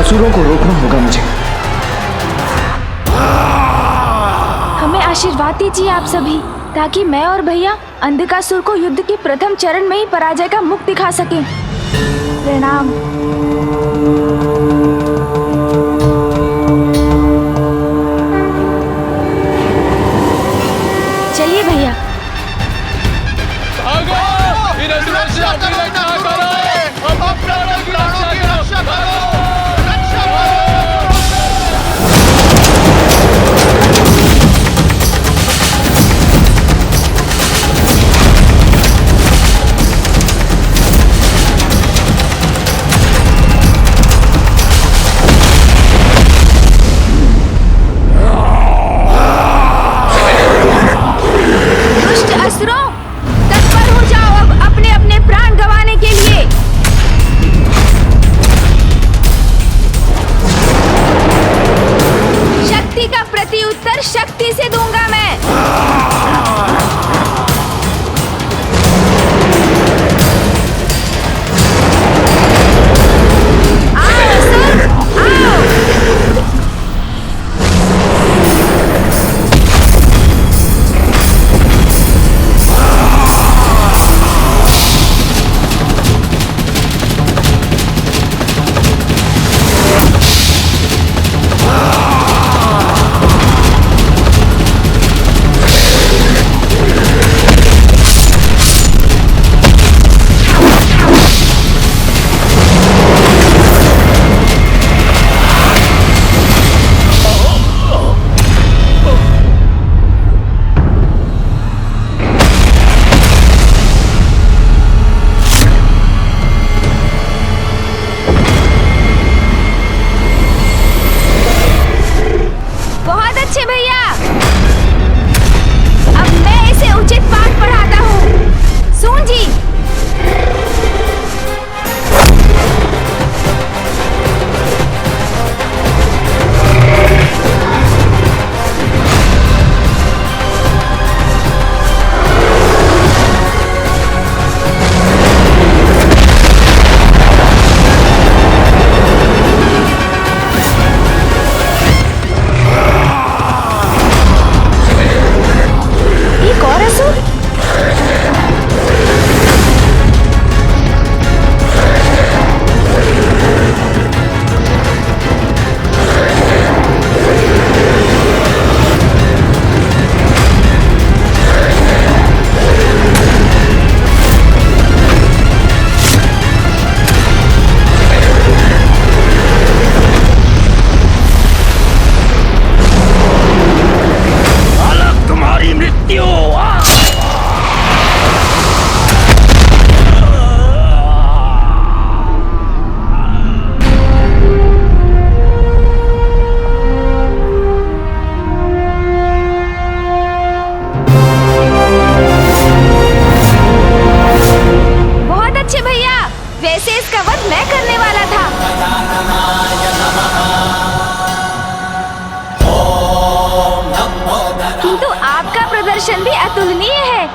असुरों को रोकना होगा मुझे। हमें आशीर्वाद दीजिए आप सभी, ताकि मैं और भैया अंधकासुर को युद्ध के प्रथम चरण में ही पराजय का मुख दिखा सकें। प्रणाम। चलिए भैया। शक्ति से दूंगा मैं। आओ असुर, आओ। प्रदर्शन भी अतुलनीय है।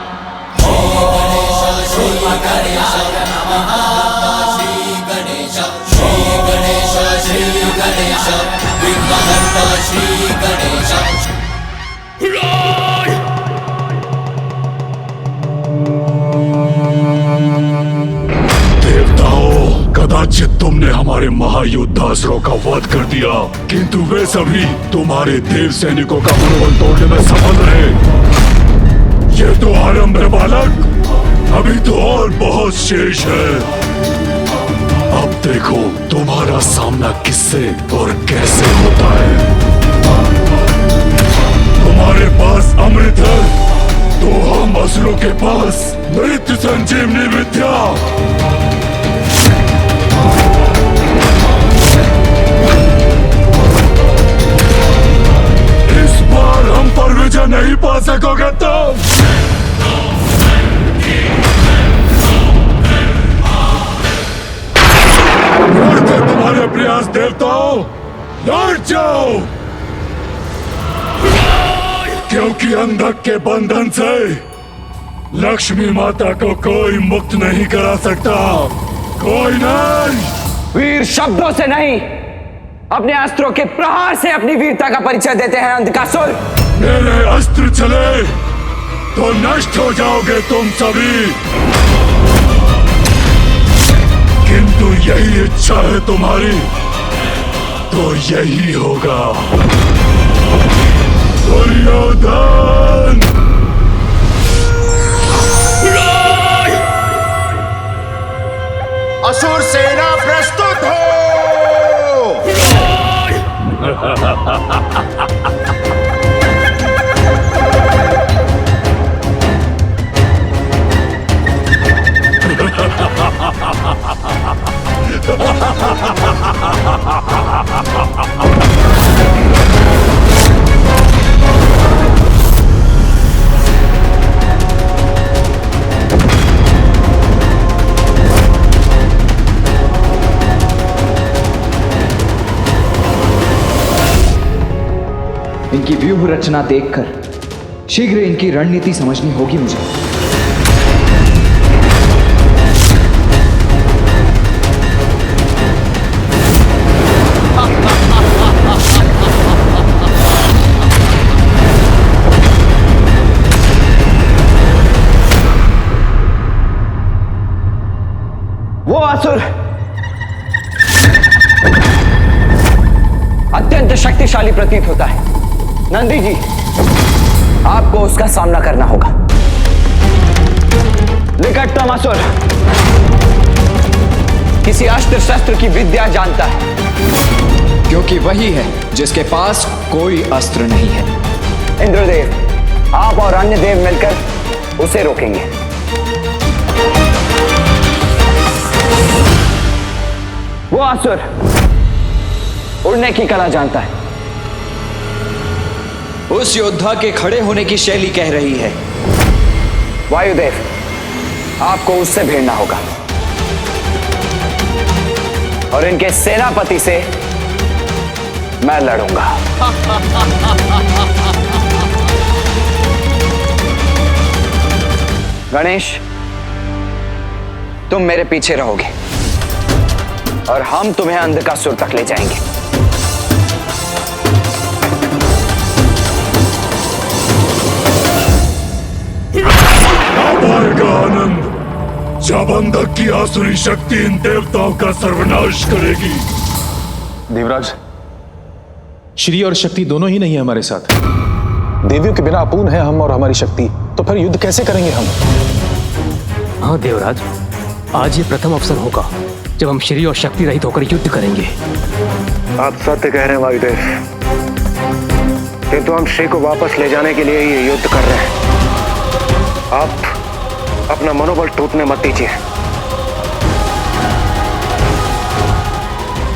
कदाचित तुमने हमारे महायोद्धासुरों का वध कर दिया, किंतु वे सभी तुम्हारे देव सैनिकों का मनोबल तोड़ने में सफल रहे। ये तो आरंभ है बालक, अभी तो और बहुत शेष है। अब देखो तुम्हारा सामना किससे और कैसे होता है। तुम्हारे पास अमृत है तो हम असुरों के पास मृत्यु संजीवनी विद्या। इस बार हम पर विजय नहीं पा सकोगे तुम। बढ़ते तुम्हारे प्रयास देवताओं, लौट जाओ, क्योंकि अंधक के बंधन से लक्ष्मी माता को कोई मुक्त नहीं करा सकता, कोई नहीं। वीर शब्दों से नहीं, अपने अस्त्रों के प्रहार से अपनी वीरता का परिचय देते हैं अंधकासुर। मेरे अस्त्र चले तो नष्ट हो जाओगे तुम सभी, किंतु यही इच्छा है तुम्हारी तो यही होगा। दुर्योधन! असुर सेना प्रस्तुत हो। इनकी व्यूह रचना देखकर शीघ्र इनकी रणनीति समझनी होगी मुझे। वो असुर अत्यंत शक्तिशाली प्रतीत होता है। नंदी जी, आपको उसका सामना करना होगा। निकटतम असुर किसी अस्त्र शस्त्र की विद्या जानता है, क्योंकि वही है जिसके पास कोई अस्त्र नहीं है। इंद्रदेव, आप और अन्य देव मिलकर उसे रोकेंगे। वो असुर उड़ने की कला जानता है। उस योद्धा के खड़े होने की शैली कह रही है। वायुदेव, आपको उससे भिड़ना होगा और इनके सेनापति से मैं लड़ूंगा। गणेश, तुम मेरे पीछे रहोगे और हम तुम्हें अंधकासुर तक ले जाएंगे। अब आएगा आनंद जब अंधक की आसुरी शक्ति इन देवताओं का सर्वनाश करेगी। देवराज, श्री और शक्ति दोनों ही नहीं है हमारे साथ। देवियों के बिना अपूर्ण है हम और हमारी शक्ति, तो फिर युद्ध कैसे करेंगे हम? हाँ देवराज, आज ये प्रथम अवसर होगा जब हम श्री और शक्ति रहित होकर युद्ध करेंगे। आप सत्य कह रहे हैं वायुदेव, किंतु हम श्री को वापस ले जाने के लिए ये युद्ध कर रहे हैं। आप अपना मनोबल टूटने मत दीजिए।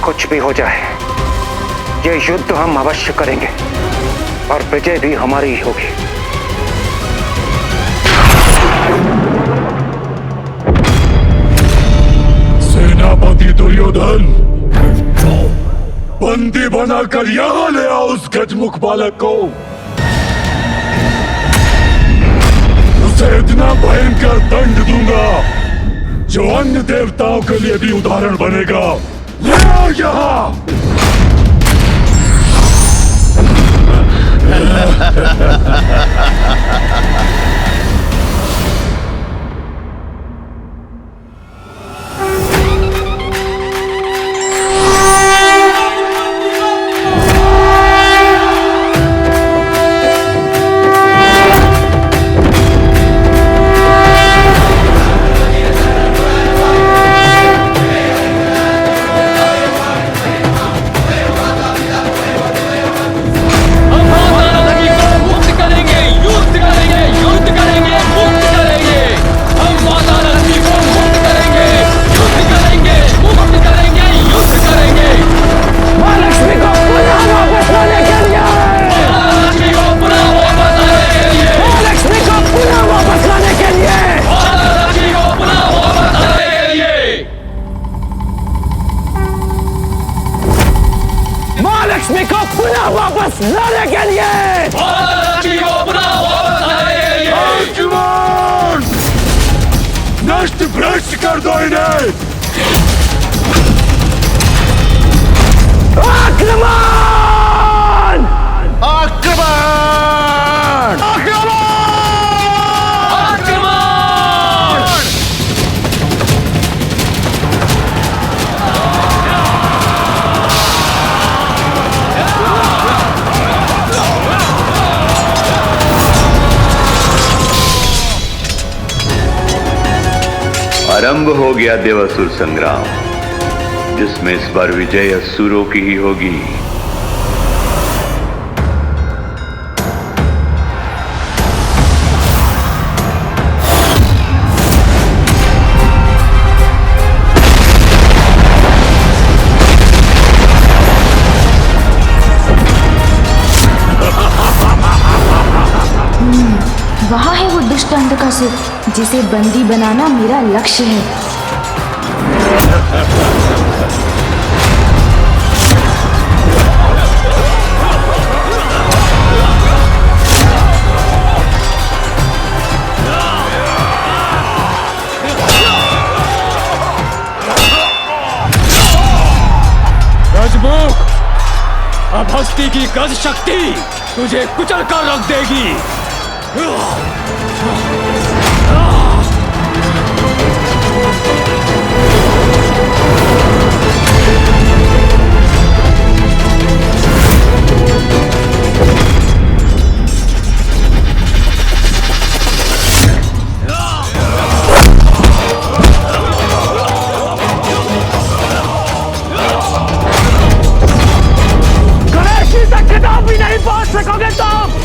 कुछ भी हो जाए, ये युद्ध हम अवश्य करेंगे और विजय भी हमारी ही होगी। सेनापति दुर्योधन, बंदी बनाकर यहां ले आओ उस गजमुख बालक को। उसे इतना भयंकर दंड दूंगा जो अन्य देवताओं के लिए भी उदाहरण बनेगा। ले आओ यहां। युद्ध करेंगे, युद्ध करेंगे, युद्ध आरंभ हो गया देवासुर संग्राम, जिसमें इस बार विजय असुरों की ही होगी। वहाँ है वो दुष्ट अंधकासुर, जिसे बंदी बनाना मेरा लक्ष्य है। गजमुख, अब हस्ती की गज शक्ति तुझे कुचल कर रख देगी। गणेश जी तक खिताब भी नहीं पहुंच सकोगे तुम।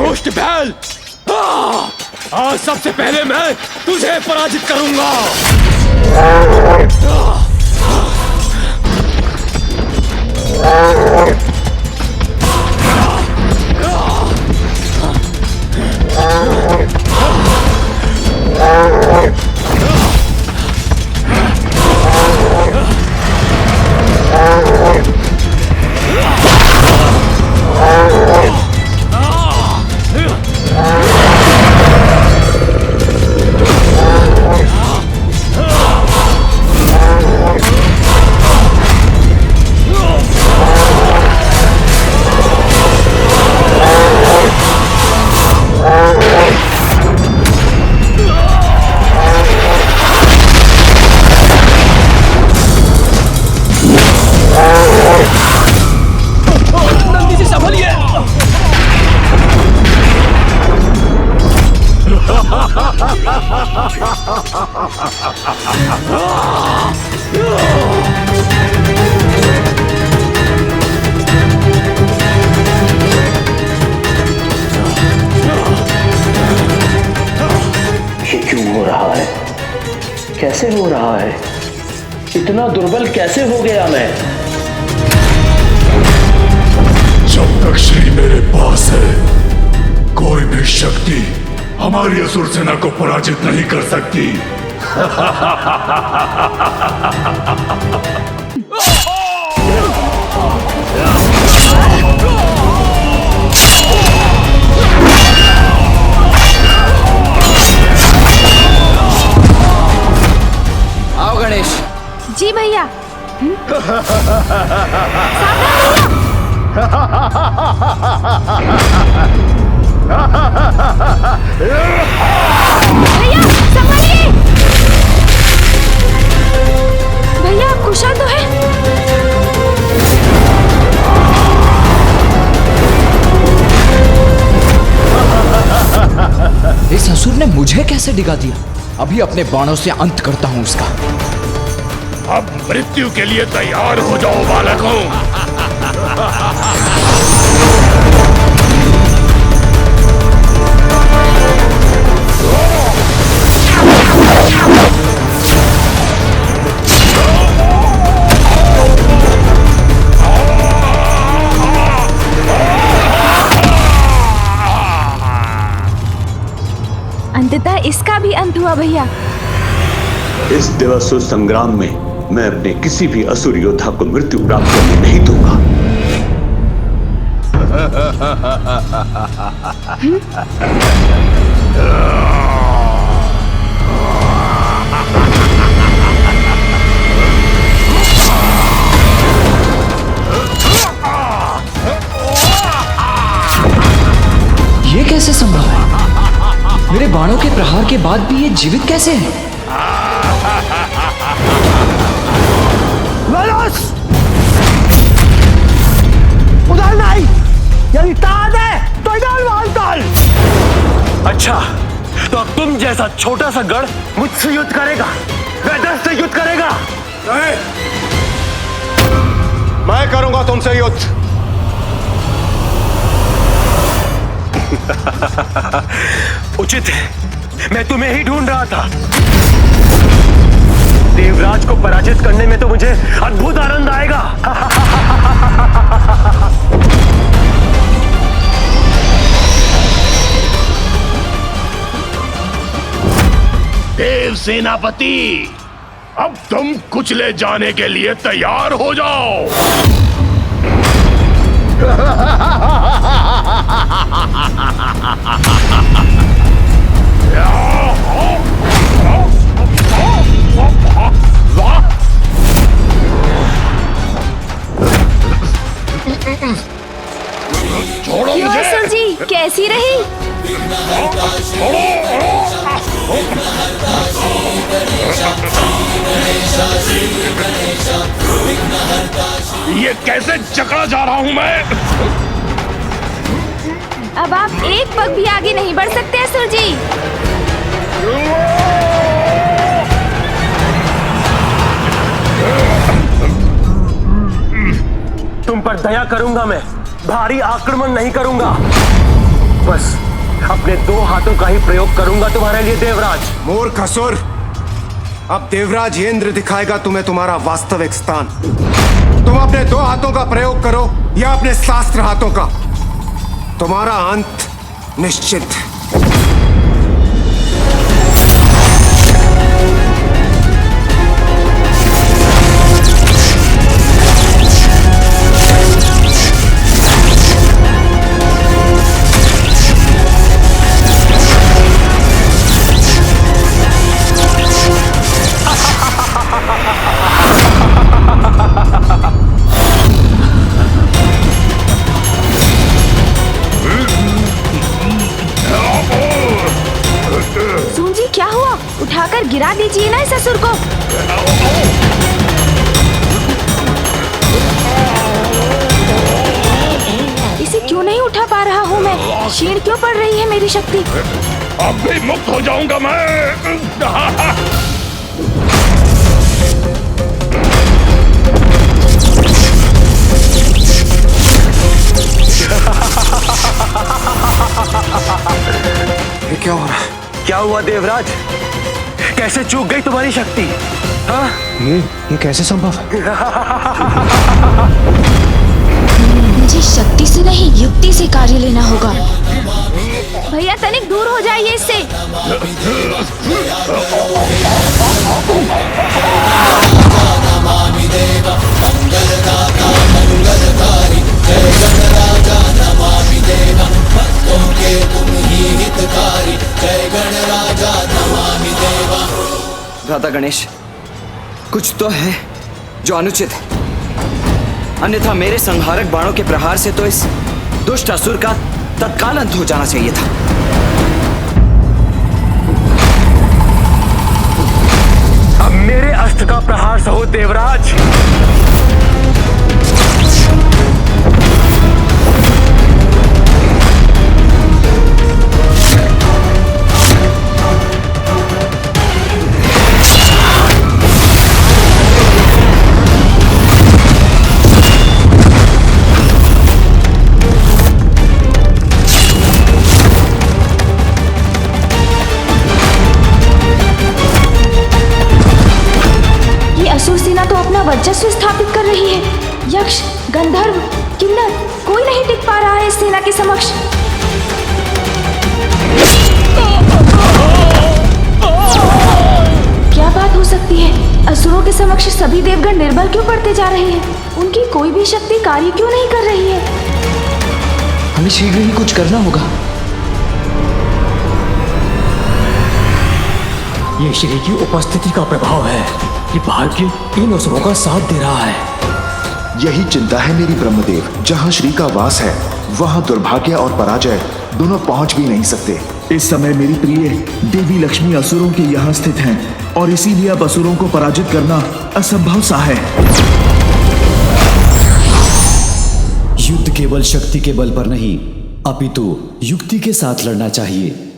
दुष्ट बैल, आज सबसे पहले मैं तुझे पराजित करूंगा। कैसे हो रहा है? इतना दुर्बल कैसे हो गया मैं? जब तक श्री मेरे पास है, कोई भी शक्ति हमारी असुर सेना को पराजित नहीं कर सकती। आओ गणेश। जी भैया। भैया संभालिए। भैया आप कुशल तो है? इस असुर ने मुझे कैसे डिगा दिया? अभी अपने बाणों से अंत करता हूं उसका। अब मृत्यु के लिए तैयार हो जाओ बालकों। अंततः इसका भी अंत हुआ भैया। इस देवासुर संग्राम में मैं अपने किसी भी असुर योद्धा को मृत्यु प्राप्त करने नहीं दूंगा। बाद भी ये जीवित कैसे है? उधर नहीं, यदि ताकत है तो इधर मार डाल। अच्छा, तो अब तुम जैसा छोटा सा गढ़ मुझसे युद्ध करेगा, वेदस से युद्ध करेगा? नहीं, मैं करूंगा तुमसे युद्ध। उचित है, मैं तुम्हें ही ढूंढ रहा था। देवराज को पराजित करने में तो मुझे अद्भुत आनंद आएगा। देव सेनापति, अब तुम कुचले जाने के लिए तैयार हो जाओ। छोड़ो क्यों मुझे। असुर जी, कैसी रही? ये कैसे जकड़ा जा रहा हूं मैं? अब आप एक पग भी आगे नहीं बढ़ सकते असुर जी। तुम पर दया करूंगा मैं, भारी आक्रमण नहीं करूंगा। बस अपने 2 हाथों का ही प्रयोग करूंगा तुम्हारे लिए देवराज। मूर्ख असुर, अब देवराज इंद्र दिखाएगा तुम्हें तुम्हारा वास्तविक स्थान। तुम अपने 2 हाथों का प्रयोग करो या अपने शास्त्र हाथों का, तुम्हारा अंत निश्चित। उठाकर गिरा दीजिए ना इस असुर को। इसे क्यों नहीं उठा पा रहा हूँ मैं? क्षीण क्यों पड़ रही है मेरी शक्ति? अब भी मुक्त हो जाऊंगा मैं। ये क्या हो रहा है? क्या हुआ देवराज? कैसे चूक गई तुम्हारी शक्ति? हाँ? ये कैसे संभव है? मुझे शक्ति से नहीं, युक्ति से कार्य लेना होगा। भैया तनिक दूर हो जाइए इससे। भ्राता गणेश, कुछ तो है जो अनुचित है, अन्यथा मेरे संहारक बाणों के प्रहार से तो इस दुष्ट असुर का तत्काल अंत हो जाना चाहिए था। अब मेरे अस्त्र का प्रहार सहो देवराज। वर्चस्व स्थापित कर रही है। यक्ष, गंधर्व, किन्नर, कोई नहीं टिक पा रहा है इस सेना के समक्ष। क्या बात हो सकती है? असुरों के समक्ष सभी देवगण निर्बल क्यों पड़ते जा रहे हैं? उनकी कोई भी शक्ति कार्य क्यों नहीं कर रही है? हमें शीघ्र ही कुछ करना होगा। ये श्री की उपस्थिति का प्रभाव है कि भाग्य इन असुरों का साथ दे रहा है। यही चिंता है मेरी ब्रह्मदेव। जहाँ श्री का वास है वहाँ दुर्भाग्य और पराजय दोनों पहुँच भी नहीं सकते। इस समय मेरी प्रिय देवी लक्ष्मी असुरों के यहाँ स्थित हैं और इसीलिए अब असुरों को पराजित करना असंभव सा है। युद्ध केवल शक्ति के बल पर नहीं, अपितु युक्ति के साथ लड़ना चाहिए।